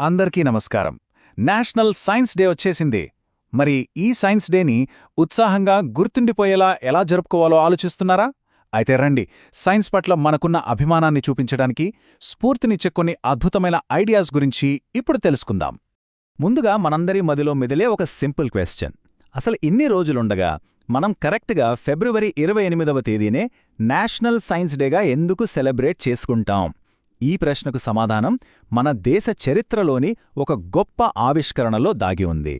అందరికీ నమస్కారం. National science day వచ్చేసింది. మరి ఈ సైన్స్ డేని ఉత్సాహంగా గుర్తుండిపోయేలా ఎలా జరుపుకోవాలో ఆలోచిస్తున్నారా? అయితే రండి, సైన్స్ పట్ల మనకున్న అభిమానాన్ని చూపించడానికి స్ఫూర్తినిచ్చే కొన్ని అద్భుతమైన ఐడియాస్ గురించి ఇప్పుడు తెలుసుకుందాం. ముందుగా మనందరి మదిలో మెదిలే ఒక సింపుల్ క్వశ్చన్. అసలు ఇన్ని రోజులుండగా మనం కరెక్ట్గా ఫిబ్రవరి 28వ తేదీనే నేషనల్ సైన్స్ డేగా ఎందుకు సెలబ్రేట్ చేసుకుంటాం? ఈ ప్రశ్నకు సమాధానం మన దేశ చరిత్రలోని ఒక గొప్ప ఆవిష్కరణలో దాగి ఉంది.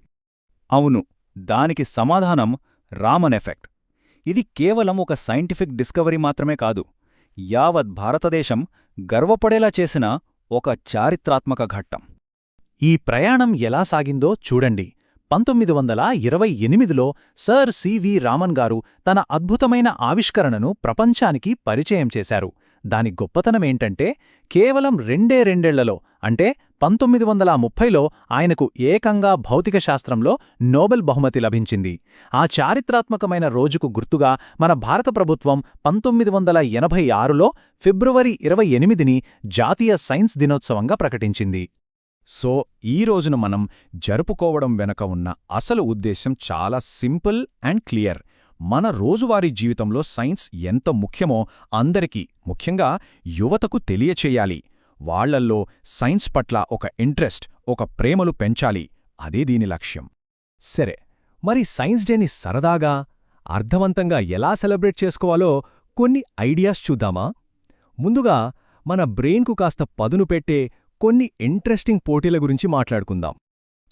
అవును, దానికి సమాధానం రామన్ ఎఫెక్ట్. ఇది కేవలం ఒక సైంటిఫిక్ డిస్కవరీ మాత్రమే కాదు, యావత్ భారతదేశం గర్వపడేలా చేసిన ఒక చారిత్రాత్మక ఘట్టం. ఈ ప్రయాణం ఎలా సాగిందో చూడండి. 1928లో సర్ సివి రామన్ గారు తన అద్భుతమైన ఆవిష్కరణను ప్రపంచానికి పరిచయం చేశారు. దాని గొప్పతనమేంటంటే కేవలం రెండేళ్లలో అంటే 1930లో ఆయనకు ఏకంగా భౌతికశాస్త్రంలో నోబెల్ బహుమతి లభించింది. ఆ చారిత్రాత్మకమైన రోజుకు గుర్తుగా మన భారత ప్రభుత్వం 1986లో ఫిబ్రవరి 28ని జాతీయ సైన్స్ దినోత్సవంగా ప్రకటించింది. సో ఈ రోజున మనం జరుపుకోవడం వెనక ఉన్న అసలు ఉద్దేశం చాలా సింపుల్ అండ్ క్లియర్. మన రోజువారీ జీవితంలో సైన్స్ ఎంత ముఖ్యమో అందరికీ, ముఖ్యంగా యువతకు తెలియచేయాలి. వాళ్లల్లో సైన్స్ పట్ల ఒక ఇంట్రెస్ట్, ఒక ప్రేమలు పెంచాలి. అదే దీని లక్ష్యం. సరే, మరి సైన్స్ డేని సరదాగా, అర్థవంతంగా ఎలా సెలబ్రేట్ చేసుకోవాలో కొన్ని ఐడియాస్ చూద్దామా? ముందుగా మన బ్రెయిన్కు కాస్త పదును పెట్టే కొన్ని ఇంట్రెస్టింగ్ పోటీల గురించి మాట్లాడుకుందాం.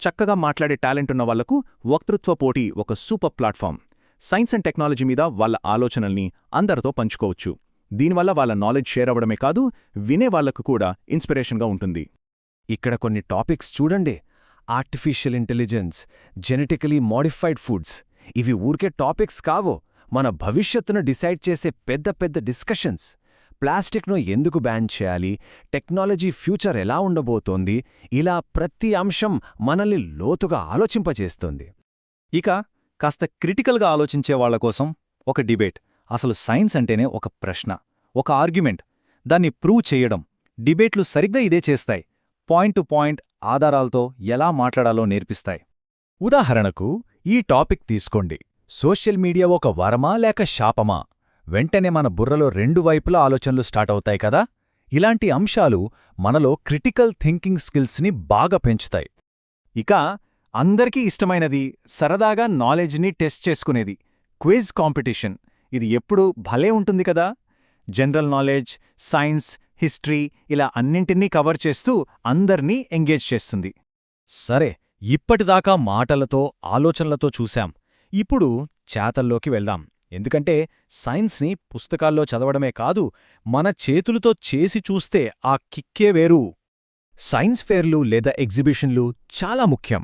చక్కగా మాట్లాడే టాలెంటున్న వాళ్లకు వక్తృత్వ పోటీ ఒక super platform. Science and technology మీద వాళ్ళ ఆలోచనల్ని అందరితో పంచుకోవచ్చు. దీనివల్ల వాళ్ళ నాలెడ్జ్ షేర్ అవ్వడమే కాదు, వినేవాళ్లకు కూడా ఇన్స్పిరేషన్గా ఉంటుంది. ఇక్కడ కొన్ని టాపిక్స్ చూడండి. Artificial intelligence, genetically modified foods. ఇవి ఊరికే టాపిక్స్ కావో, మన భవిష్యత్తును డిసైడ్ చేసే పెద్ద పెద్ద డిస్కషన్స్. ప్లాస్టిక్ను ఎందుకు బ్యాన్ చేయాలి, టెక్నాలజీ ఫ్యూచర్ ఎలా ఉండబోతోంది, ఇలా ప్రతి అంశం మనల్ని లోతుగా ఆలోచింపచేస్తుంది. ఇక కాస్త క్రిటికల్గా ఆలోచించే వాళ్ల కోసం ఒక డిబేట్. అసలు సైన్స్ అంటేనే ఒక ప్రశ్న, ఒక ఆర్గ్యుమెంట్. దాన్ని ప్రూవ్ చేయడం. డిబేట్లు సరిగ్గా ఇదే చేస్తాయి. పాయింట్ టు పాయింట్ ఆధారాలతో ఎలా మాట్లాడాలో నేర్పిస్తాయి. ఉదాహరణకు ఈ టాపిక్ తీసుకోండి. సోషల్ మీడియా ఒక వరమా లేక శాపమా? వెంటనే మన బుర్రలో రెండు వైపులా ఆలోచనలు స్టార్ట్ అవుతాయి కదా. ఇలాంటి అంశాలు మనలో క్రిటికల్ థింకింగ్ స్కిల్స్ని బాగా పెంచుతాయి. ఇక అందరికీ ఇష్టమైనది, సరదాగా నాలెడ్జ్ని టెస్ట్ చేసుకునేది, క్విజ్ కాంపిటీషన్. ఇది ఎప్పుడూ భలే ఉంటుంది కదా. జనరల్ నాలెడ్జ్, సైన్స్, హిస్టరీ ఇలా అన్నింటినీ కవర్ చేస్తూ అందర్నీ ఎంగేజ్ చేస్తుంది. సరే, ఇప్పటిదాకా మాటలతో, ఆలోచనలతో చూశాం. ఇప్పుడు చేతల్లోకి వెళ్దాం. ఎందుకంటే సైన్స్ని పుస్తకాల్లో చదవడమే కాదు, మన చేతులతో చేసి చూస్తే ఆ కిక్కే వేరు. సైన్స్ ఫేర్లు లేదా ఎగ్జిబిషన్లు చాలా ముఖ్యం.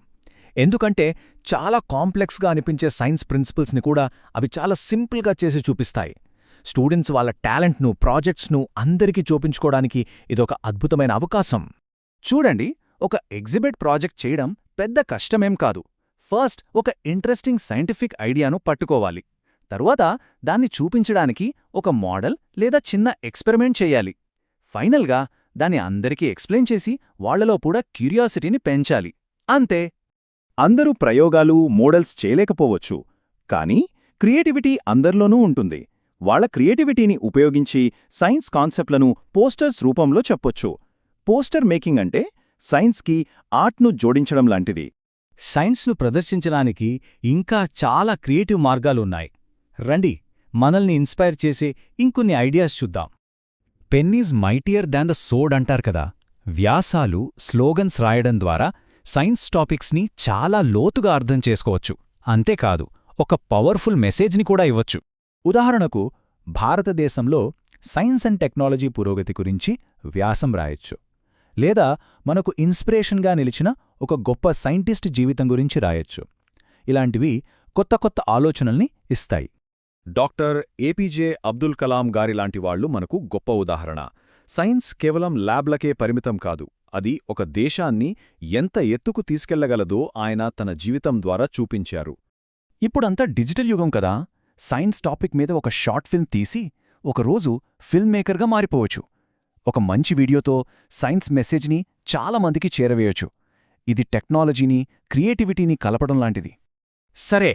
ఎందుకంటే చాలా కాంప్లెక్స్గా అనిపించే సైన్స్ ప్రిన్సిపల్స్ని కూడా అవి చాలా సింపుల్గా చేసి చూపిస్తాయి. స్టూడెంట్స్ వాళ్ళ టాలెంట్ను, ప్రాజెక్ట్స్ను అందరికీ చూపించుకోవడానికి ఇదొక అద్భుతమైన అవకాశం. చూడండి, ఒక ఎగ్జిబిట్ ప్రాజెక్ట్ చేయడం పెద్ద కష్టమేం కాదు. ఫస్ట్ ఒక ఇంట్రెస్టింగ్ సైంటిఫిక్ ఐడియాను పట్టుకోవాలి. తరువాత దాన్ని చూపించడానికి ఒక మోడల్ లేదా చిన్న ఎక్స్పెరిమెంట్ చెయ్యాలి. ఫైనల్గా దాన్ని అందరికీ ఎక్స్ప్లెయిన్ చేసి వాళ్లలో కూడా క్యూరియాసిటీని పెంచాలి. అంతే. అందరూ ప్రయోగాలు, మోడల్స్ చేయలేకపోవచ్చు, కానీ క్రియేటివిటీ అందరిలోనూ ఉంటుంది. వాళ్ల క్రియేటివిటీని ఉపయోగించి సైన్స్ కాన్సెప్ట్లను పోస్టర్స్ రూపంలో చెప్పొచ్చు. పోస్టర్ మేకింగ్ అంటే సైన్స్కి ఆర్ట్ను జోడించడం లాంటిది. సైన్స్ను ప్రదర్శించడానికి ఇంకా చాలా క్రియేటివ్ మార్గాలున్నాయి. రండి, మనల్ని ఇన్స్పైర్ చేసే ఇంకొన్ని ఐడియాస్ చూద్దాం. Pen is mightier than the సోడ్ అంటారు కదా. వ్యాసాలు, స్లోగన్స్ రాయడం ద్వారా సైన్స్ టాపిక్స్ని చాలా లోతుగా అర్థం చేసుకోవచ్చు. అంతేకాదు, ఒక పవర్ఫుల్ మెసేజ్ని కూడా ఇవ్వచ్చు. ఉదాహరణకు, భారతదేశంలో సైన్స్ అండ్ టెక్నాలజీ పురోగతి గురించి వ్యాసం రాయొచ్చు. లేదా మనకు ఇన్స్పిరేషన్గా నిలిచిన ఒక గొప్ప సైంటిస్ట్ జీవితం గురించి రాయొచ్చు. ఇలాంటివి కొత్త కొత్త ఆలోచనల్ని ఇస్తాయి. డాక్టర్ ఏపీజే అబ్దుల్ కలాం గారిలాంటి వాళ్లు మనకు గొప్ప ఉదాహరణ. సైన్స్ కేవలం ల్యాబ్లకే పరిమితం కాదు, అది ఒక దేశాన్ని ఎంత ఎత్తుకు తీసుకెళ్లగలదో ఆయన తన జీవితం ద్వారా చూపించారు. ఇప్పుడంతా డిజిటల్ యుగం కదా. సైన్స్ టాపిక్ మీద ఒక షార్ట్ ఫిల్మ్ తీసి ఒకరోజు ఫిల్మ్ మేకర్గా మారిపోవచ్చు. ఒక మంచి వీడియోతో సైన్స్ మెసేజ్ని చాలామందికి చేరవేయొచ్చు. ఇది టెక్నాలజీని, క్రియేటివిటీని కలపడం లాంటిది. సరే,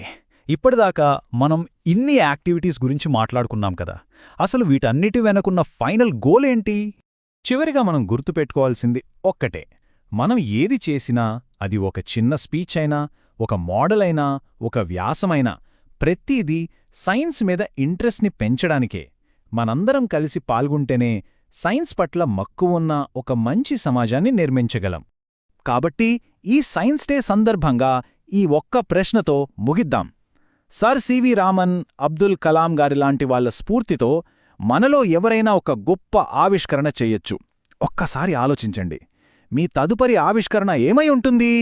ఇప్పటిదాకా మనం ఇన్ని యాక్టివిటీస్ గురించి మాట్లాడుకున్నాం కదా. అసలు వీటన్నిటి వెనకున్న ఫైనల్ గోల్ ఏంటి? చివరిగా మనం గుర్తుపెట్టుకోవాల్సింది ఒక్కటే. మనం ఏది చేసినా, అది ఒక చిన్న స్పీచ్ అయినా, ఒక మోడల్ అయినా, ఒక వ్యాసమైనా, ప్రతిదీ సైన్స్ మీద ఇంట్రెస్ట్ని పెంచడానికే. మనందరం కలిసి పాల్గొంటేనే సైన్స్ పట్ల మక్కువున్న ఒక మంచి సమాజాన్ని నిర్మించగలం. కాబట్టి ఈ సైన్స్ డే సందర్భంగా ఈ ఒక్క ప్రశ్నతో ముగిద్దాం. సర్ సివి రామన్, అబ్దుల్ కలాం గారిలాంటి వాళ్ల స్ఫూర్తితో మనలో ఎవరైనా ఒక గొప్ప ఆవిష్కరణ చెయ్యొచ్చు. ఒక్కసారి ఆలోచించండి, మీ తదుపరి ఆవిష్కరణ ఏమై ఉంటుంది?